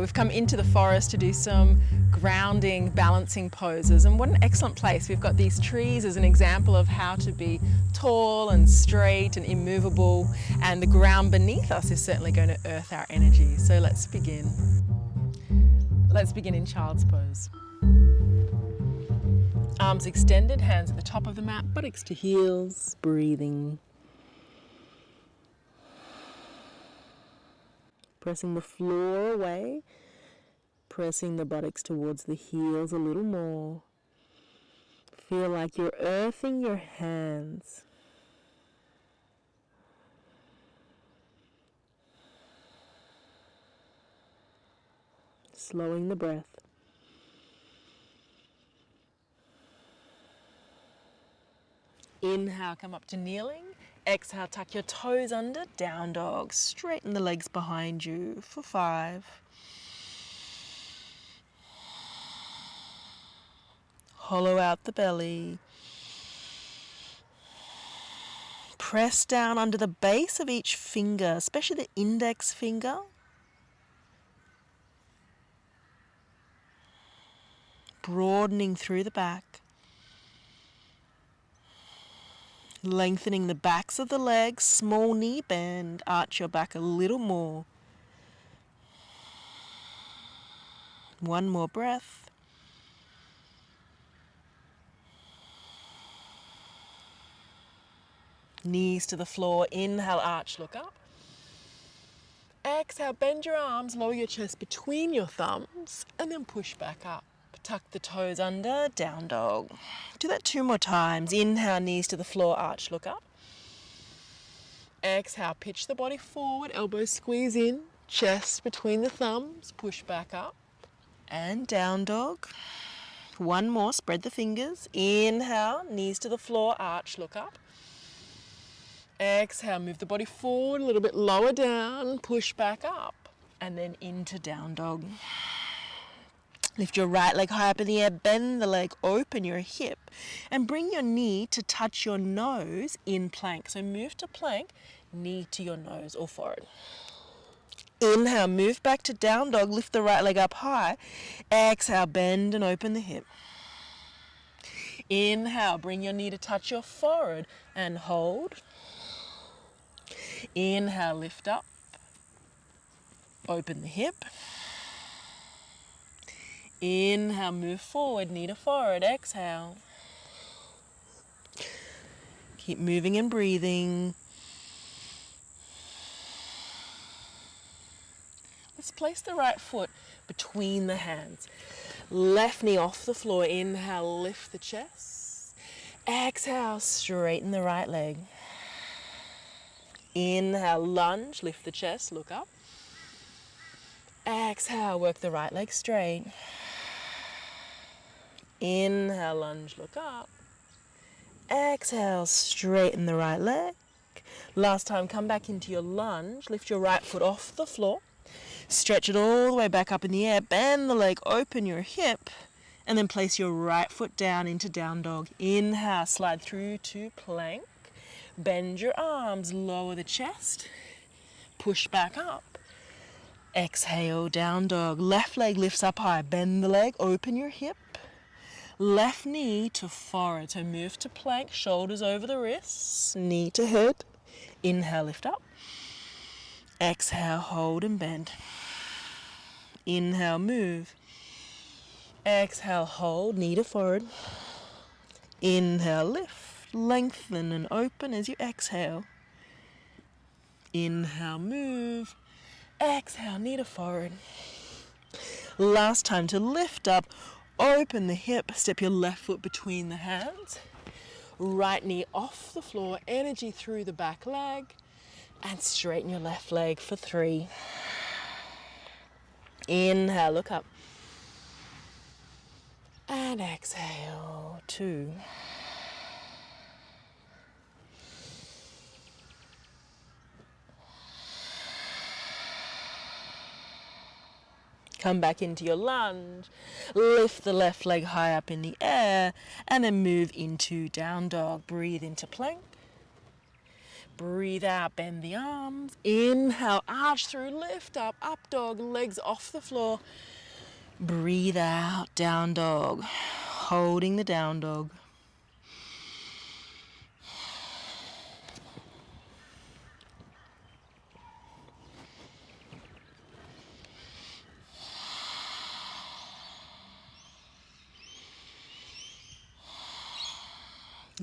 we've come into the forest to do some grounding, balancing poses, and what an excellent place. We've got these trees as an example of how to be tall and straight and immovable, and the ground beneath us is certainly going to earth our energy. So let's begin. Let's begin in child's pose. Arms extended, hands at the top of the mat, buttocks to heels, breathing. Pressing the floor away, pressing the buttocks towards the heels a little more. Feel like you're earthing your hands. Slowing the breath. Inhale, come up to kneeling. Exhale, tuck your toes under, down dog. Straighten the legs behind you for 5. Hollow out the belly. Press down under the base of each finger, especially the index finger. Broadening through the back. Lengthening the backs of the legs, small knee bend, arch your back a little more. One more breath. Knees to the floor, inhale, arch, look up. Exhale, bend your arms, lower your chest between your thumbs, and then push back up. Tuck the toes under, down dog. Do that 2 more times. Inhale, knees to the floor, arch, look up. Exhale, pitch the body forward, elbows squeeze in, chest between the thumbs, push back up. And down dog. One more, spread the fingers. Inhale, knees to the floor, arch, look up. Exhale, move the body forward, a little bit lower down, push back up. And then into down dog. Lift your right leg high up in the air, bend the leg, open your hip, and bring your knee to touch your nose in plank. So move to plank, knee to your nose or forehead. Inhale, move back to down dog, lift the right leg up high. Exhale, bend and open the hip. Inhale, bring your knee to touch your forehead and hold. Inhale, lift up, open the hip. Inhale, move forward, knee to forehead, exhale. Keep moving and breathing. Let's place the right foot between the hands. Left knee off the floor, inhale, lift the chest. Exhale, straighten the right leg. Inhale, lunge, lift the chest, look up. Exhale, work the right leg straight. Inhale, lunge, look up. Exhale, straighten the right leg. Last time, come back into your lunge. Lift your right foot off the floor. Stretch it all the way back up in the air. Bend the leg, open your hip. And then place your right foot down into down dog. Inhale, slide through to plank. Bend your arms, lower the chest. Push back up. Exhale, down dog. Left leg lifts up high. Bend the leg, open your hip. Left knee to forehead. So move to plank, shoulders over the wrists, knee to head. Inhale, lift up. Exhale, hold and bend. Inhale, move. Exhale, hold, knee to forehead. Inhale, lift, lengthen and open as you exhale. Inhale, move. Exhale, knee to forehead. Last time to lift up, open the hip, step your left foot between the hands. Right knee off the floor, energy through the back leg, and straighten your left leg for 3. Inhale, look up. And exhale, 2. Come back into your lunge, lift the left leg high up in the air, and then move into down dog. Breathe into plank. Breathe out, bend the arms. Inhale, arch through, lift up, up dog, legs off the floor. Breathe out, down dog, holding the down dog.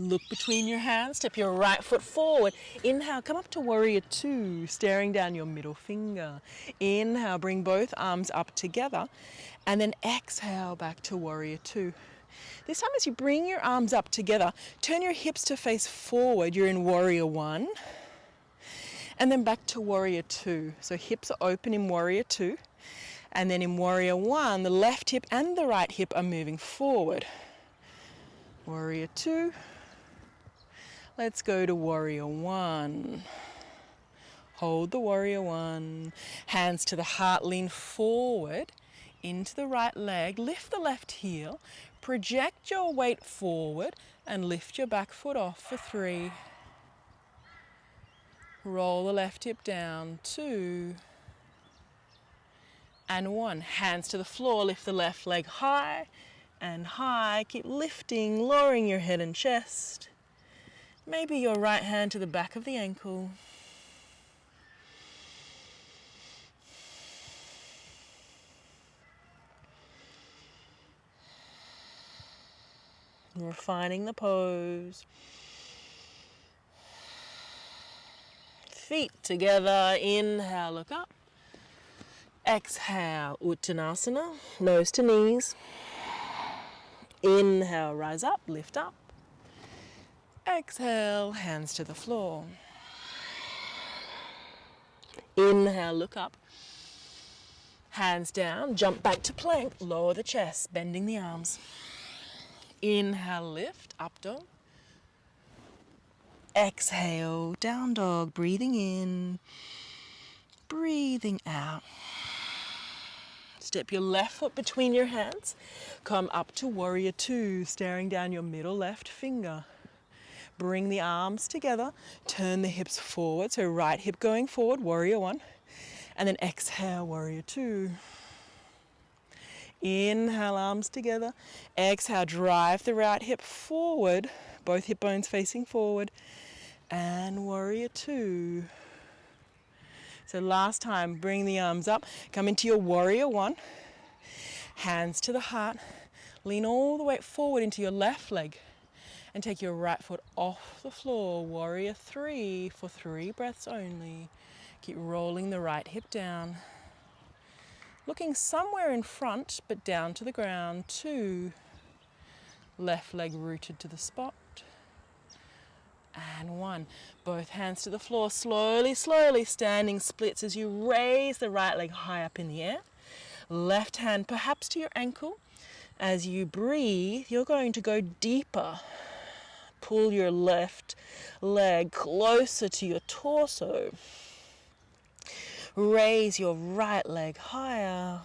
Look between your hands, step your right foot forward. Inhale, come up to warrior two, staring down your middle finger. Inhale, bring both arms up together, and then exhale back to warrior two. This time as you bring your arms up together, turn your hips to face forward. You're in warrior one, and then back to warrior two. So hips are open in warrior two, and then in warrior one, the left hip and the right hip are moving forward. Warrior two. Let's go to warrior one. Hold the warrior one. Hands to the heart, lean forward into the right leg. Lift the left heel. Project your weight forward and lift your back foot off for 3. Roll the left hip down, 2. And 1. Hands to the floor, lift the left leg high and high. Keep lifting, lowering your head and chest. Maybe your right hand to the back of the ankle. Refining the pose. Feet together, inhale, look up. Exhale, Uttanasana, nose to knees. Inhale, rise up, lift up. Exhale, hands to the floor. Inhale, look up. Hands down, jump back to plank, lower the chest, bending the arms. Inhale, lift, up dog. Exhale, down dog, breathing in, breathing out. Step your left foot between your hands. Come up to warrior two, staring down your middle left finger. Bring the arms together, turn the hips forward, so right hip going forward, warrior one, and then exhale, warrior two. Inhale, arms together. Exhale, drive the right hip forward, both hip bones facing forward, and warrior two. So last time, bring the arms up, come into your warrior one, hands to the heart, lean all the way forward into your left leg, and take your right foot off the floor, warrior three, for 3 breaths only. Keep rolling the right hip down. Looking somewhere in front, but down to the ground, 2. Left leg rooted to the spot. And 1. Both hands to the floor, slowly, slowly, standing splits as you raise the right leg high up in the air. Left hand perhaps to your ankle. As you breathe, you're going to go deeper. Pull your left leg closer to your torso. Raise your right leg higher.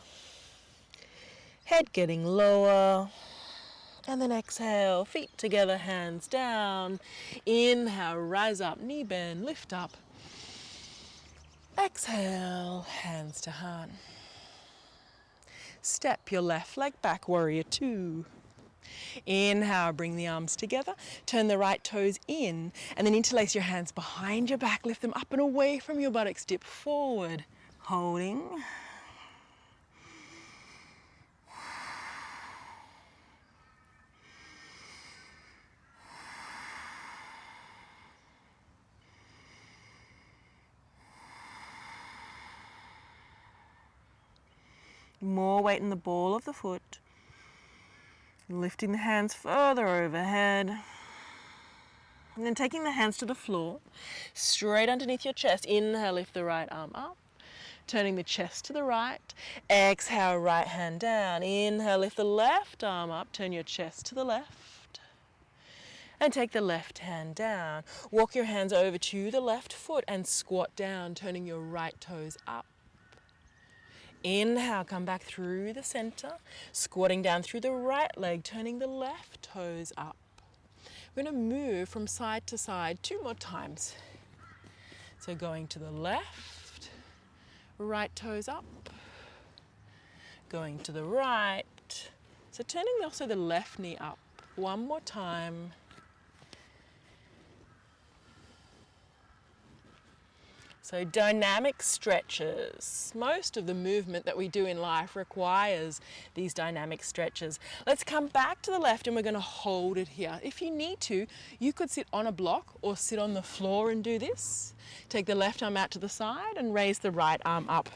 Head getting lower. And then exhale, feet together, hands down. Inhale, rise up, knee bend, lift up. Exhale, hands to heart. Step your left leg back, warrior two. Inhale, bring the arms together, turn the right toes in, and then interlace your hands behind your back, lift them up and away from your buttocks, dip forward, holding. More weight in the ball of the foot. Lifting the hands further overhead. And then taking the hands to the floor, straight underneath your chest. Inhale, lift the right arm up. Turning the chest to the right. Exhale, right hand down. Inhale, lift the left arm up. Turn your chest to the left. And take the left hand down. Walk your hands over to the left foot and squat down, turning your right toes up. Inhale, come back through the center, squatting down through the right leg, turning the left toes up. We're going to move from side to side 2 more times. So going to the left, right toes up, going to the right. So turning also the left knee up. One more time. So dynamic stretches. Most of the movement that we do in life requires these dynamic stretches. Let's come back to the left and we're going to hold it here. If you need to, you could sit on a block or sit on the floor and do this. Take the left arm out to the side and raise the right arm up.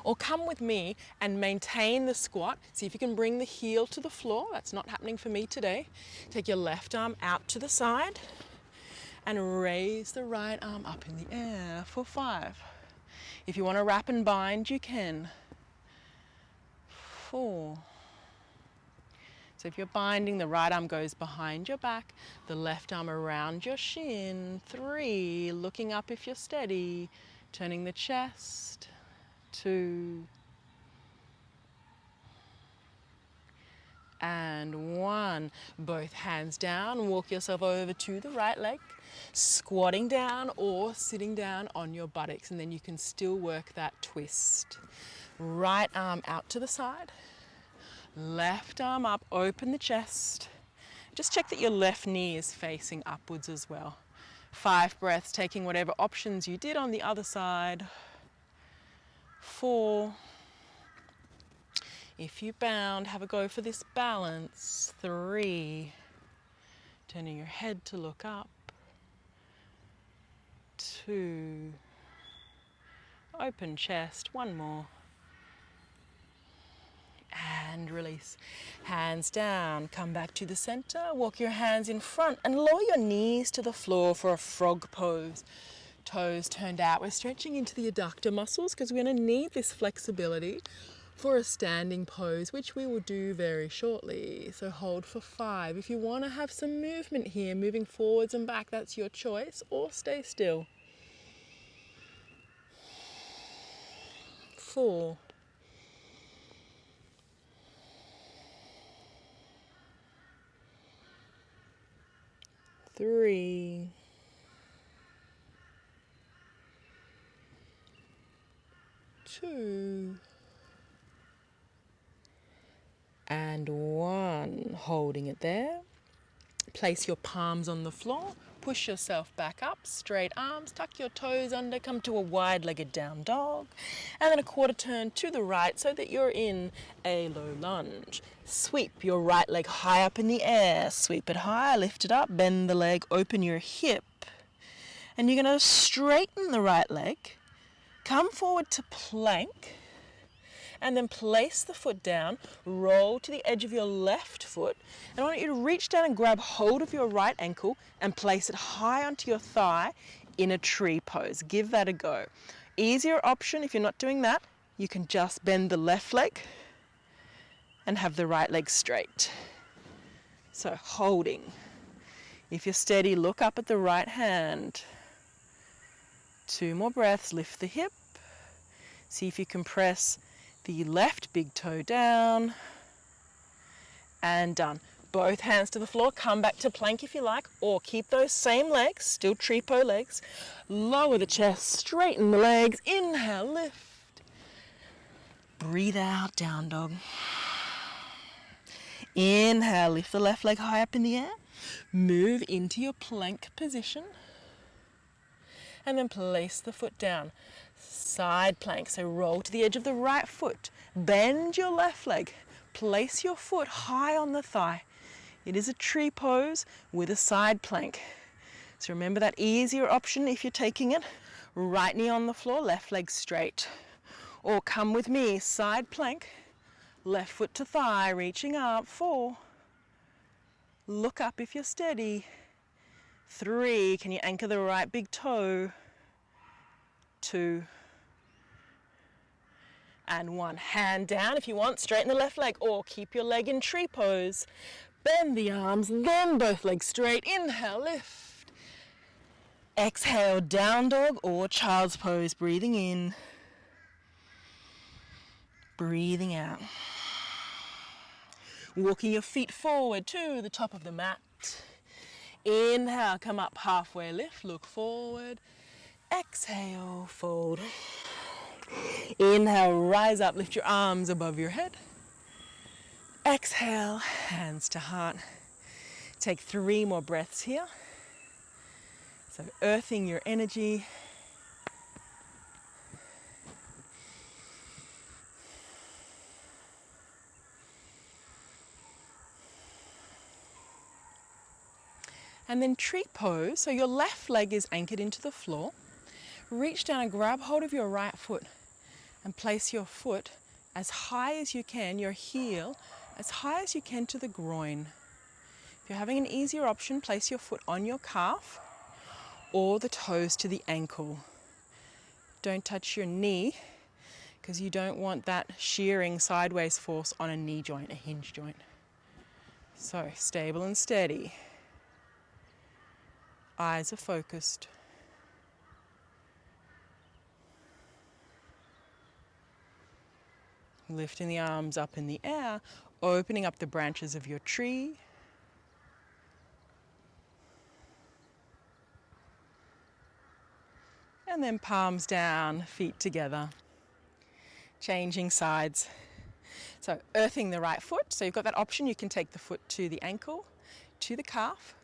Or come with me and maintain the squat. See if you can bring the heel to the floor. That's not happening for me today. Take your left arm out to the side and raise the right arm up in the air for 5. If you want to wrap and bind, you can. 4. So if you're binding, the right arm goes behind your back, the left arm around your shin. 3, looking up if you're steady, turning the chest. 2. And 1. Both hands down, walk yourself over to the right leg, squatting down or sitting down on your buttocks, and then you can still work that twist. Right arm out to the side, left arm up, open the chest. Just check that your left knee is facing upwards as well. 5 breaths, taking whatever options you did on the other side. 4. If you bound, have a go for this balance. 3. Turning your head to look up. 2. Open chest. 1 more. And release. Hands down. Come back to the center. Walk your hands in front and lower your knees to the floor for a frog pose. Toes turned out. We're stretching into the adductor muscles because we're going to need this flexibility for a standing pose, which we will do very shortly. So hold for 5. If you want to have some movement here, moving forwards and back, that's your choice, or stay still. 4. 3. 2. And 1. Holding it there. Place your palms on the floor. Push yourself back up. Straight arms. Tuck your toes under. Come to a wide-legged down dog. And then a quarter turn to the right so that you're in a low lunge. Sweep your right leg high up in the air. Sweep it high. Lift it up. Bend the leg. Open your hip. And you're going to straighten the right leg. Come forward to plank. And then place the foot down, roll to the edge of your left foot, and I want you to reach down and grab hold of your right ankle and place it high onto your thigh in a tree pose. Give that a go. Easier option, if you're not doing that, you can just bend the left leg and have the right leg straight. So holding. If you're steady, look up at the right hand. 2 more breaths, lift the hip. See if you can press the left big toe down, and done. Both hands to the floor. Come back to plank if you like, or keep those same legs, still tree pose legs. Lower the chest, straighten the legs. Inhale, lift. Breathe out, down dog. Inhale, lift the left leg high up in the air. Move into your plank position. And then place the foot down. Side plank, so roll to the edge of the right foot. Bend your left leg. Place your foot high on the thigh. It is a tree pose with a side plank. So remember that easier option if you're taking it. Right knee on the floor, left leg straight. Or come with me, side plank, left foot to thigh, reaching up. 4. Look up if you're steady. 3, can you anchor the right big toe? 2. And 1. Hand down if you want, straighten the left leg, or keep your leg in tree pose. Bend the arms, then both legs straight. Inhale, lift. Exhale, down dog or child's pose. Breathing in. Breathing out. Walking your feet forward to the top of the mat. Inhale, come up halfway lift, look forward. Exhale, fold. Inhale, rise up, lift your arms above your head. Exhale, hands to heart. Take 3 more breaths here. So earthing your energy. And then tree pose, so your left leg is anchored into the floor. Reach down and grab hold of your right foot and place your foot as high as you can, your heel as high as you can to the groin. If you're having an easier option, place your foot on your calf or the toes to the ankle. Don't touch your knee because you don't want that shearing sideways force on a knee joint, a hinge joint. So stable and steady. Eyes are focused. Lifting the arms up in the air, opening up the branches of your tree. And then palms down, feet together. Changing sides. So earthing the right foot. So you've got that option. You can take the foot to the ankle, to the calf,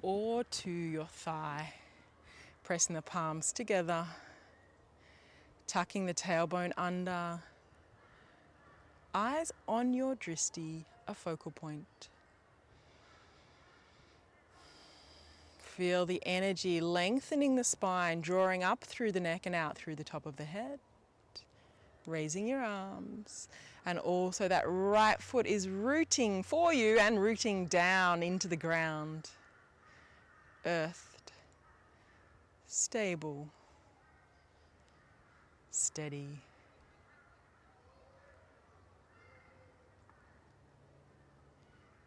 or to your thigh. Pressing the palms together. Tucking the tailbone under. Eyes on your drishti, a focal point. Feel the energy lengthening the spine, drawing up through the neck and out through the top of the head. Raising your arms. And also that right foot is rooting for you and rooting down into the ground. Earthed. Stable. Steady.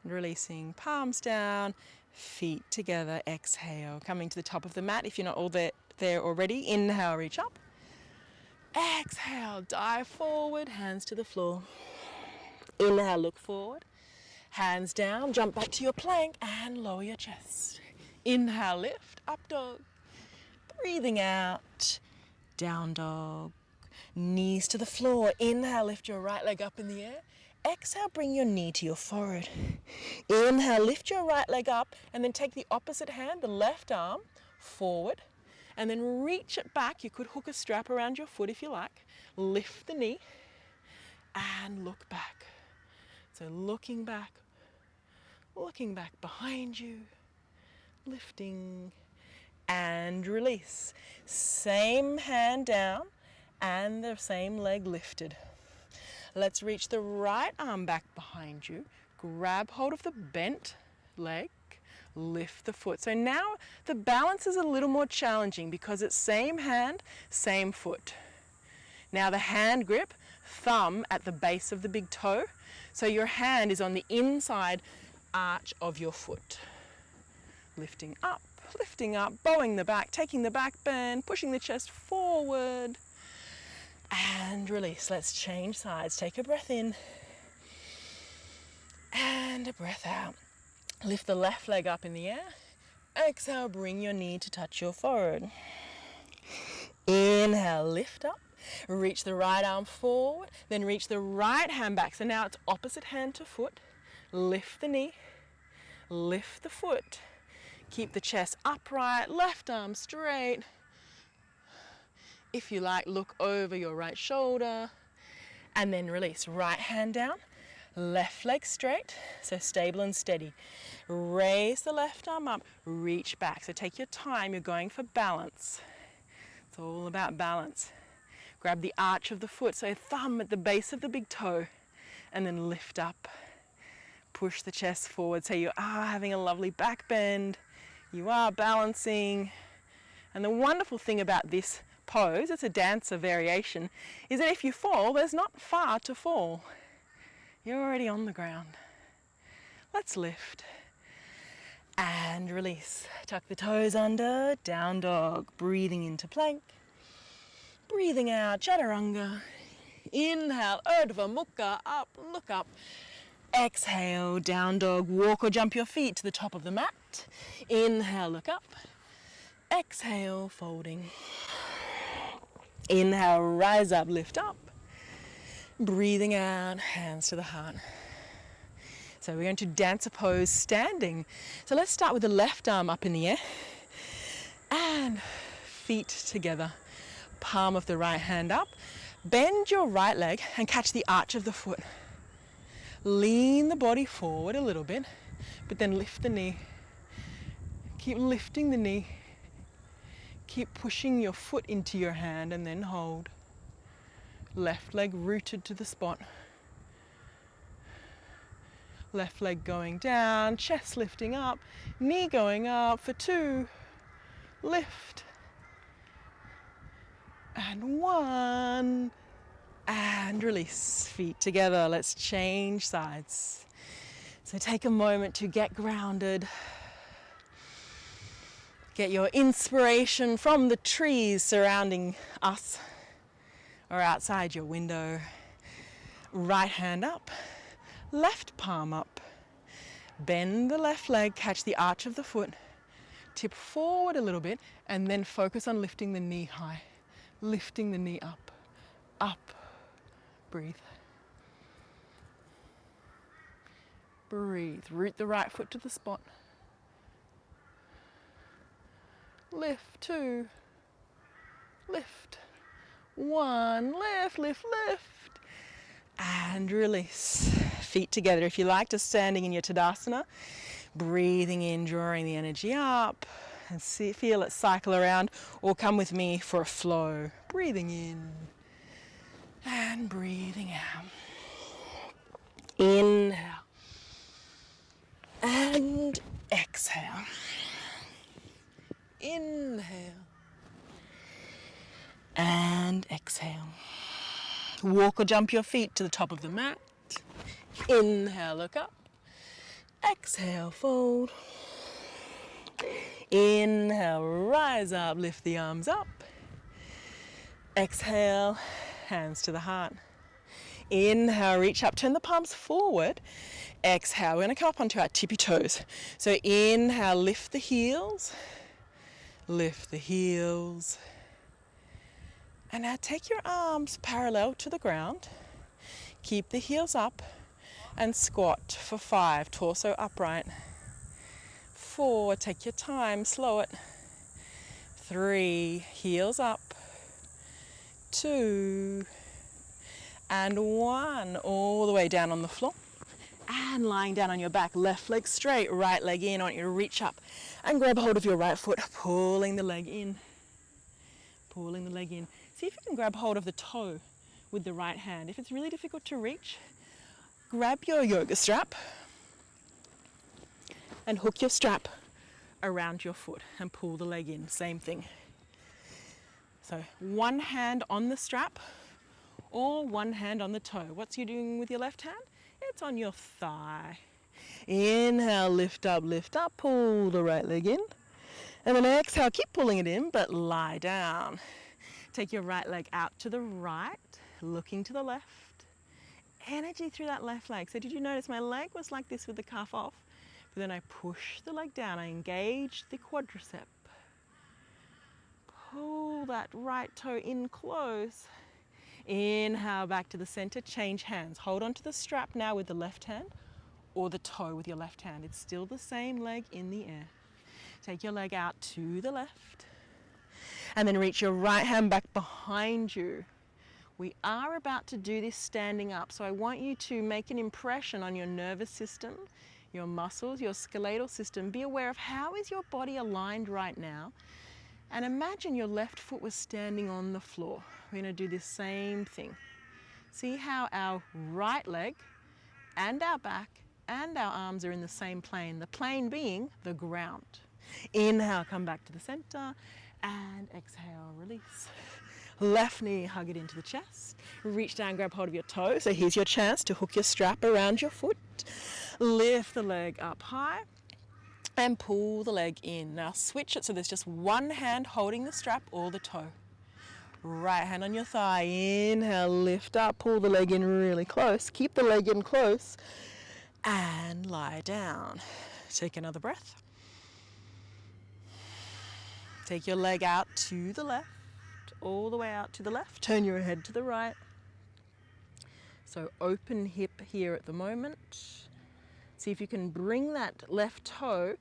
And releasing, palms down, feet together, exhale. Coming to the top of the mat if you're not all there already. Inhale, reach up. Exhale, dive forward, hands to the floor. Inhale, look forward. Hands down, jump back to your plank and lower your chest. Inhale, lift, up dog. Breathing out, down dog. Knees to the floor. Inhale, lift your right leg up in the air. Exhale, bring your knee to your forehead. Inhale, lift your right leg up and then take the opposite hand, the left arm, forward. And then reach it back. You could hook a strap around your foot if you like. Lift the knee and look back. So looking back behind you, lifting and release. Same hand down and the same leg lifted. Let's reach the right arm back behind you. Grab hold of the bent leg. Lift the foot. So now the balance is a little more challenging because it's same hand, same foot. Now the hand grip, thumb at the base of the big toe. So your hand is on the inside arch of your foot. Lifting up, bowing the back, taking the back bend, pushing the chest forward. And release. Let's change sides. Take a breath in and a breath out. Lift the left leg up in the air. Exhale, bring your knee to touch your forehead. Inhale, lift up. Reach the right arm forward, then reach the right hand back. So now it's opposite hand to foot. Lift the knee, lift the foot. Keep the chest upright, left arm straight. If you like, look over your right shoulder and then release. Right hand down, left leg straight, so stable and steady. Raise the left arm up, reach back. So take your time, you're going for balance. It's all about balance. Grab the arch of the foot, so thumb at the base of the big toe, and then lift up. Push the chest forward, so you are having a lovely back bend. You are balancing. And the wonderful thing about this pose, it's a dancer variation, is that if you fall, there's not far to fall. You're already on the ground. Let's lift and release. Tuck the toes under, down dog. Breathing into plank. Breathing out, chaturanga. Inhale, Urdhva Mukha, up, look up. Exhale, down dog. Walk or jump your feet to the top of the mat. Inhale, look up. Exhale, folding. Inhale, rise up, lift up. Breathing out, hands to the heart. So we're going to dancer pose standing. So let's start with the left arm up in the air. And feet together. Palm of the right hand up. Bend your right leg and catch the arch of the foot. Lean the body forward a little bit, but then lift the knee. Keep lifting the knee. Keep pushing your foot into your hand and then hold. Left leg rooted to the spot. Left leg going down, chest lifting up, knee going up for 2. Lift. And 1. And release. Feet together. Let's change sides. So take a moment to get grounded. Get your inspiration from the trees surrounding us or outside your window. Right hand up, left palm up. Bend the left leg, catch the arch of the foot. Tip forward a little bit and then focus on lifting the knee high. Lifting the knee up, up. Breathe. Breathe. Root the right foot to the spot. Lift. 2. Lift. 1. Lift, lift, lift. And release. Feet together. If you like, just standing in your Tadasana. Breathing in, drawing the energy up. And feel it cycle around. Or come with me for a flow. Breathing in. And breathing out. Inhale. And exhale. Inhale. And exhale. Walk or jump your feet to the top of the mat. Inhale, look up. Exhale, fold. Inhale, rise up, lift the arms up. Exhale, hands to the heart. Inhale, reach up, turn the palms forward. Exhale, we're going to come up onto our tippy toes. So inhale, lift the heels. Lift the heels. And now take your arms parallel to the ground. Keep the heels up and squat for 5, torso upright. 4, take your time, slow it. 3, heels up. 2, and 1, all the way down on the floor. And lying down on your back, left leg straight, right leg in. I want you to reach up and grab hold of your right foot, pulling the leg in. Pulling the leg in. See if you can grab hold of the toe with the right hand. If it's really difficult to reach, grab your yoga strap and hook your strap around your foot and pull the leg in. Same thing. So one hand on the strap or one hand on the toe. What's you doing with your left hand? It's on your thigh. Inhale, lift up, pull the right leg in. And then exhale, keep pulling it in, but lie down. Take your right leg out to the right, looking to the left. Energy through that left leg. So did you notice my leg was like this with the cuff off? But then I push the leg down, I engage the quadricep. Pull that right toe in close. Inhale back to the center, change hands. Hold on to the strap now with the left hand or the toe with your left hand. It's still the same leg in the air. Take your leg out to the left and then reach your right hand back behind you. We are about to do this standing up, so I want you to make an impression on your nervous system, your muscles, your skeletal system. Be aware of how is your body aligned right now. And imagine your left foot was standing on the floor. We're going to do this same thing. See how our right leg and our back and our arms are in the same plane, the plane being the ground. Inhale, come back to the center, and exhale, release. Left knee, hug it into the chest. Reach down, grab hold of your toe. So here's your chance to hook your strap around your foot. Lift the leg up high and pull the leg in. Now switch it so there's just one hand holding the strap or the toe. Right hand on your thigh. Inhale, lift up, pull the leg in really close. Keep the leg in close and lie down. Take another breath. Take your leg out to the left, all the way out to the left. Turn your head to the right. So open hip here at the moment. See if you can bring that left toe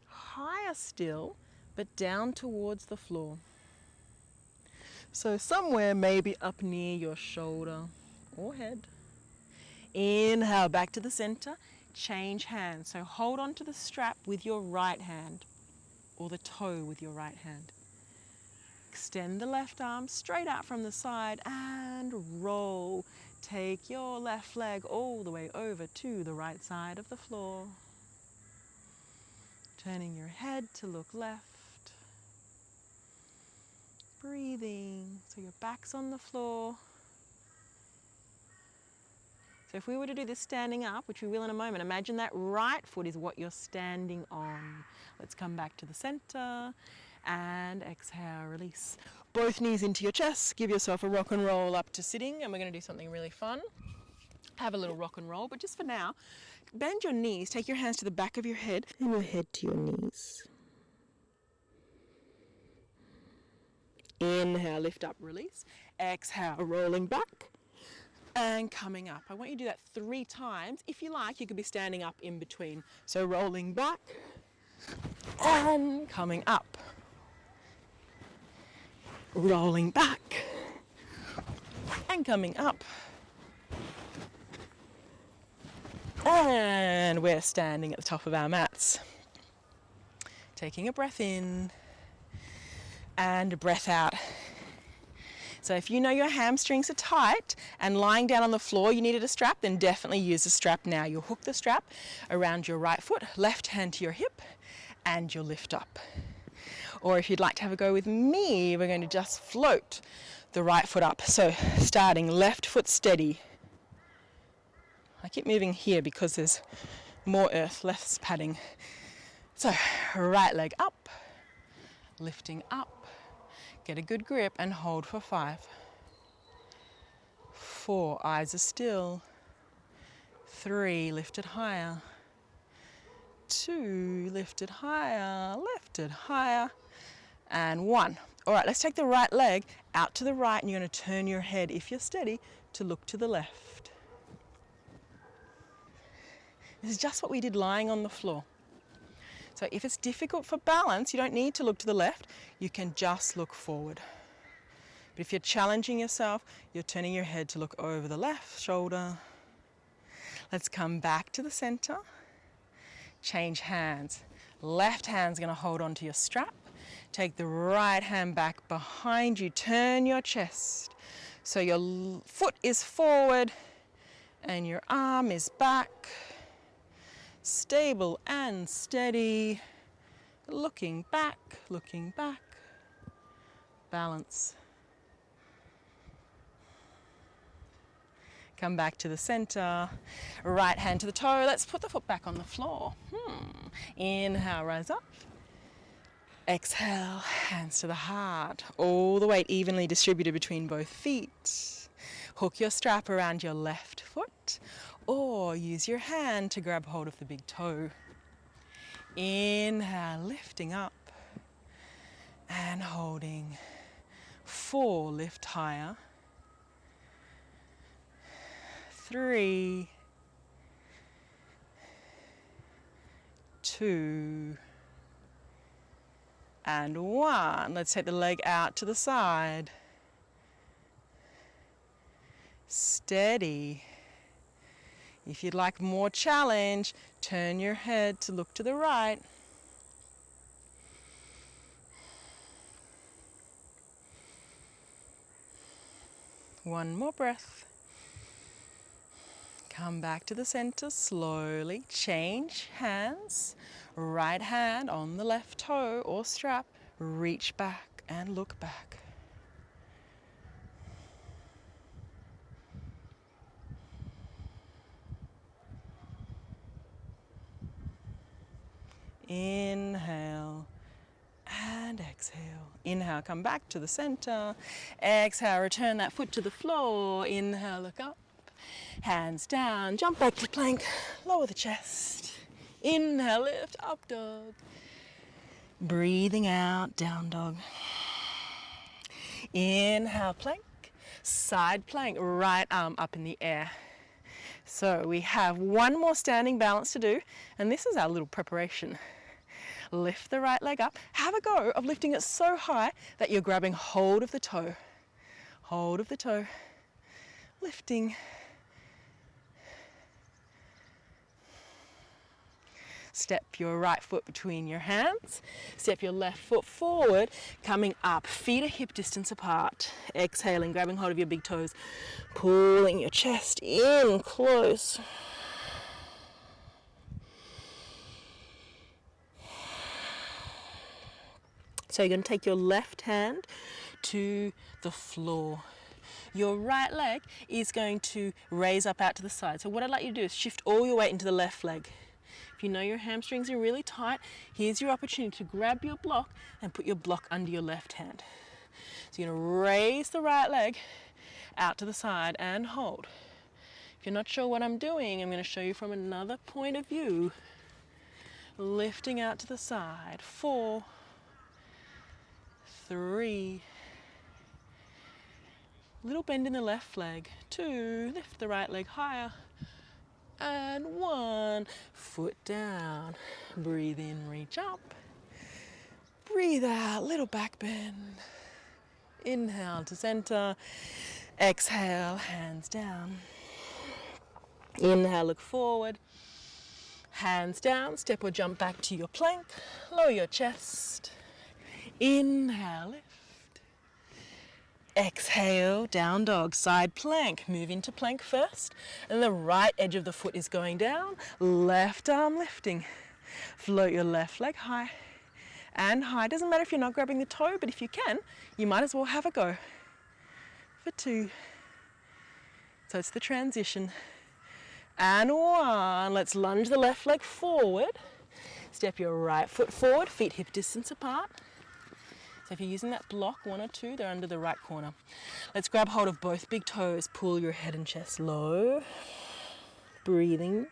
higher still, but down towards the floor. So somewhere maybe up near your shoulder or head. Inhale, back to the center. Change hands. So hold on to the strap with your right hand or the toe with your right hand. Extend the left arm straight out from the side and roll. Take your left leg all the way over to the right side of the floor. Turning your head to look left. Breathing, so your back's on the floor. So if we were to do this standing up, which we will in a moment, imagine that right foot is what you're standing on. Let's come back to the center and exhale, release. Both knees into your chest, give yourself a rock and roll up to sitting, and we're going to do something really fun. Have a little rock and roll, but just for now, bend your knees, take your hands to the back of your head and your head to your knees. Inhale, lift up, release. Exhale, rolling back and coming up. I want you to do that 3 times. If you like, you could be standing up in between. So rolling back and coming up. Rolling back and coming up. And we're standing at the top of our mats. Taking a breath in and a breath out. So if you know your hamstrings are tight and lying down on the floor you needed a strap, then definitely use the strap now. You'll hook the strap around your right foot, left hand to your hip, and you'll lift up. Or if you'd like to have a go with me, we're going to just float the right foot up. So starting left foot steady. I keep moving here because there's more earth, less padding. So right leg up, lifting up. Get a good grip and hold for 5. 4, eyes are still. 3, lift it higher. 2, lift it higher, and 1. All right, let's take the right leg out to the right, and you're going to turn your head, if you're steady, to look to the left. This is just what we did lying on the floor. So if it's difficult for balance, you don't need to look to the left, you can just look forward. But if you're challenging yourself, you're turning your head to look over the left shoulder. Let's come back to the center. Change hands. Left hand's going to hold onto your strap. Take the right hand back behind you. Turn your chest. So your foot is forward and your arm is back. Stable and steady. Looking back. Balance. Come back to the center. Right hand to the toe. Let's put the foot back on the floor. Inhale, rise up. Exhale, hands to the heart. All the weight evenly distributed between both feet. Hook your strap around your left foot, or use your hand to grab hold of the big toe. Inhale, lifting up and holding. 4, lift higher. 3, 2, and 1. Let's take the leg out to the side. Steady. If you'd like more challenge, turn your head to look to the right. One more breath. Come back to the center slowly. Change hands. Right hand on the left toe or strap. Reach back and look back. Inhale and exhale. Inhale, come back to the center. Exhale, return that foot to the floor. Inhale, look up. Hands down, jump back to plank, lower the chest. Inhale, lift, up dog. Breathing out, down dog. Inhale, plank. Side plank, right arm up in the air. So we have one more standing balance to do, and this is our little preparation. Lift the right leg up. Have a go of lifting it so high that you're grabbing hold of the toe. Hold of the toe. Lifting. Step your right foot between your hands. Step your left foot forward, coming up. Feet are hip distance apart. Exhaling, grabbing hold of your big toes. Pulling your chest in close. So you're going to take your left hand to the floor. Your right leg is going to raise up out to the side. So what I'd like you to do is shift all your weight into the left leg. If you know your hamstrings are really tight, here's your opportunity to grab your block and put your block under your left hand. So you're going to raise the right leg out to the side and hold. If you're not sure what I'm doing, I'm going to show you from another point of view. Lifting out to the side. 4, 3, little bend in the left leg. 2, lift the right leg higher. And 1, foot down. Breathe in, reach up. Breathe out, little back bend. Inhale to center. Exhale, hands down. Inhale, look forward. Hands down, step or jump back to your plank. Lower your chest. Inhale, lift. Exhale, down dog, side plank. Move into plank first. And the right edge of the foot is going down. Left arm lifting. Float your left leg high and high. Doesn't matter if you're not grabbing the toe, but if you can, you might as well have a go. For 2. So it's the transition. And 1. Let's lunge the left leg forward. Step your right foot forward, feet hip distance apart. So if you're using that block, 1 or 2, they're under the right corner. Let's grab hold of both big toes. Pull your head and chest low. Breathing.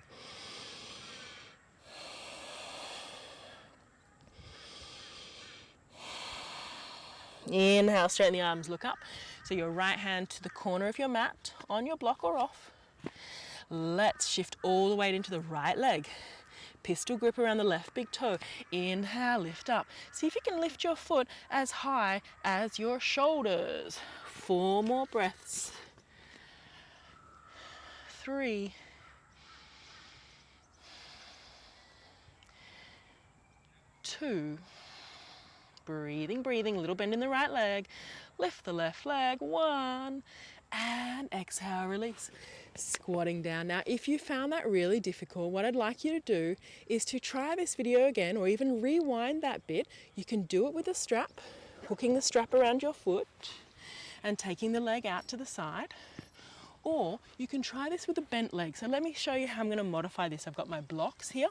Inhale, straighten the arms, look up. So your right hand to the corner of your mat, on your block or off. Let's shift all the weight into the right leg. Pistol grip around the left big toe. Inhale, lift up. See if you can lift your foot as high as your shoulders. 4 more breaths. 3. 2. Breathing, breathing. Little bend in the right leg. Lift the left leg. 1. And exhale, release. Squatting down. Now, if you found that really difficult, what I'd like you to do is to try this video again, or even rewind that bit. You can do it with a strap, hooking the strap around your foot and taking the leg out to the side. Or you can try this with a bent leg. So let me show you how I'm going to modify this. I've got my blocks here.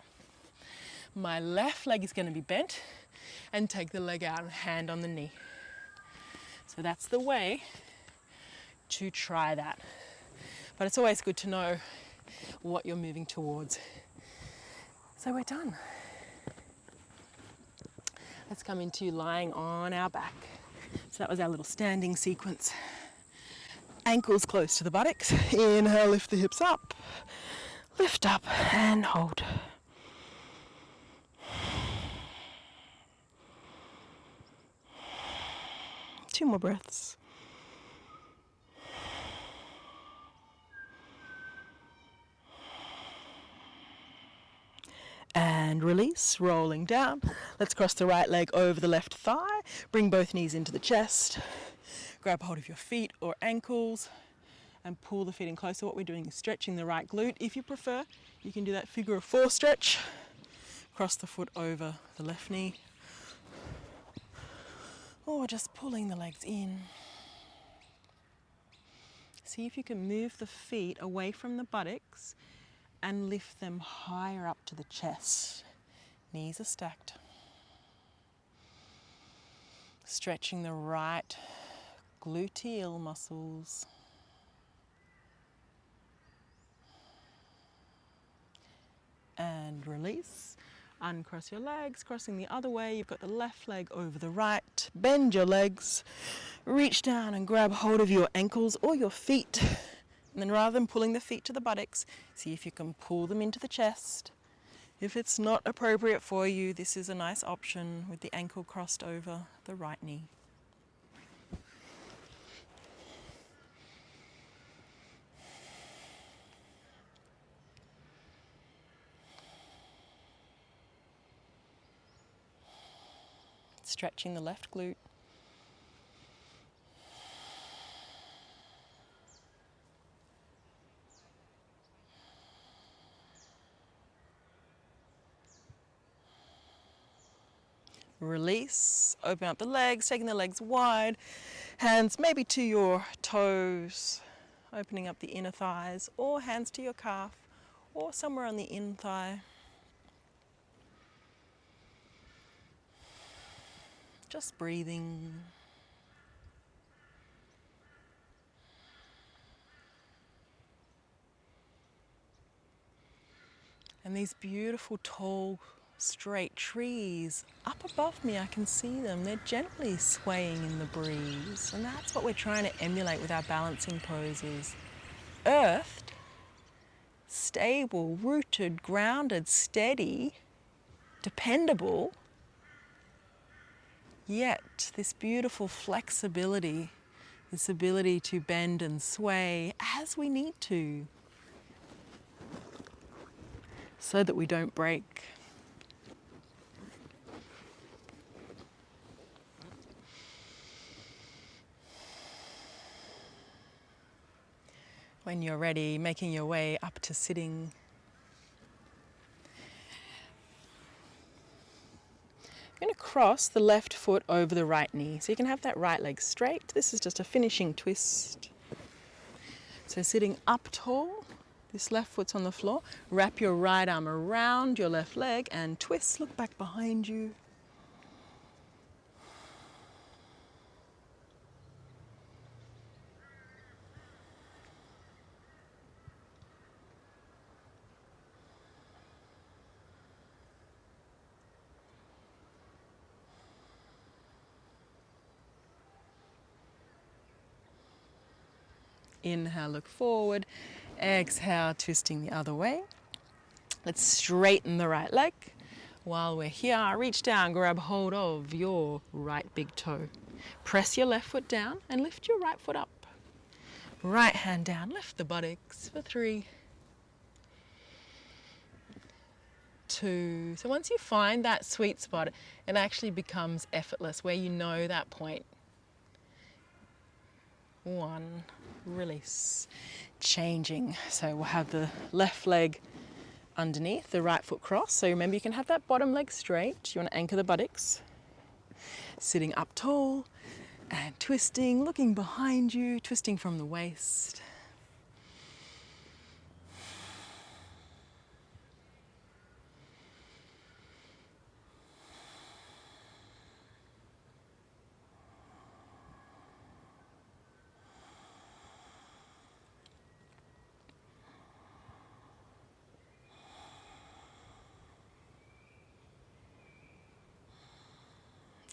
My left leg is going to be bent, and take the leg out and hand on the knee. So that's the way to try that. But it's always good to know what you're moving towards. So we're done. Let's come into lying on our back. So that was our little standing sequence. Ankles close to the buttocks. Inhale, lift the hips up. Lift up and hold. Two more breaths. And release, rolling down. Let's cross the right leg over the left thigh. Bring both knees into the chest. Grab hold of your feet or ankles and pull the feet in closer. What we're doing is stretching the right glute. If you prefer, you can do that figure of 4 stretch. Cross the foot over the left knee. Or just pulling the legs in. See if you can move the feet away from the buttocks and lift them higher up to the chest. Knees are stacked. Stretching the right gluteal muscles. And release. Uncross your legs, crossing the other way. You've got the left leg over the right. Bend your legs, reach down and grab hold of your ankles or your feet. And then rather than pulling the feet to the buttocks, see if you can pull them into the chest. If it's not appropriate for you, this is a nice option with the ankle crossed over the right knee. Stretching the left glute. Release, open up the legs, taking the legs wide, hands maybe to your toes, opening up the inner thighs, or hands to your calf, or somewhere on the in thigh. Just breathing. And these beautiful, tall, straight trees up above me, I can see them. They're gently swaying in the breeze. And that's what we're trying to emulate with our balancing poses. Earthed, stable, rooted, grounded, steady, dependable, yet this beautiful flexibility, this ability to bend and sway as we need to, so that we don't break. When you're ready, making your way up to sitting. You're going to cross the left foot over the right knee. So you can have that right leg straight. This is just a finishing twist. So sitting up tall, this left foot's on the floor. Wrap your right arm around your left leg and twist. Look back behind you. Inhale, look forward. Exhale, twisting the other way. Let's straighten the right leg. While we're here, reach down, grab hold of your right big toe. Press your left foot down and lift your right foot up. Right hand down, lift the buttocks for 3, 2. So once you find that sweet spot, it actually becomes effortless, where you know that point. 1, release, changing. So we'll have the left leg underneath, the right foot cross. So remember, you can have that bottom leg straight. You want to anchor the buttocks. Sitting up tall and twisting, looking behind you, twisting from the waist.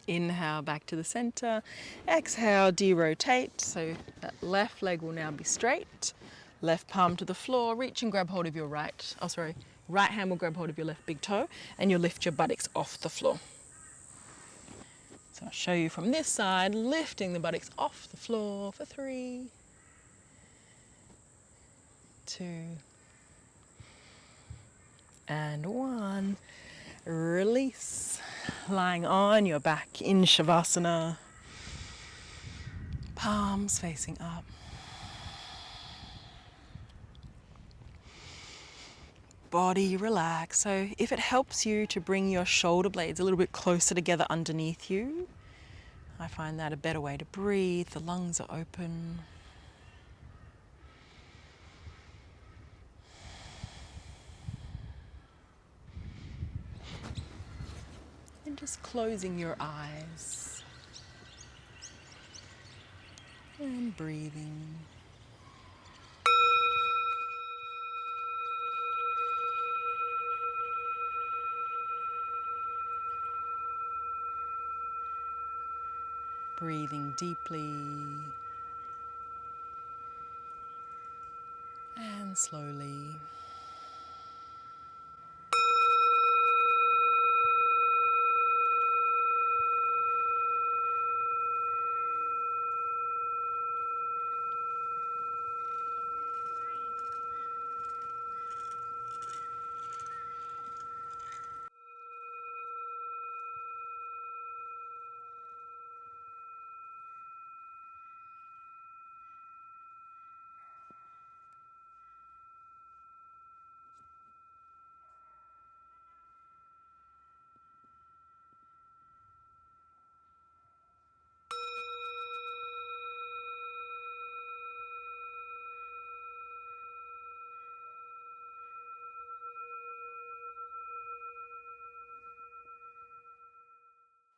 Inhale, back to the center. Exhale, derotate. So that left leg will now be straight. Left palm to the floor. Reach and grab hold of your right hand will grab hold of your left big toe, and you'll lift your buttocks off the floor. So I'll show you from this side, lifting the buttocks off the floor for 3, 2, and 1. Release. Lying on your back in Shavasana. Palms facing up. Body relax. So if it helps you to bring your shoulder blades a little bit closer together underneath you, I find that a better way to breathe. The lungs are open. And just closing your eyes and breathing. Breathing deeply and slowly.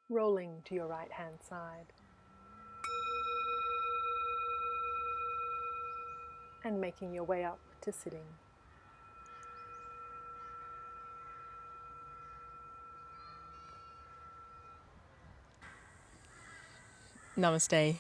Rolling to your right hand side and making your way up to sitting. Namaste.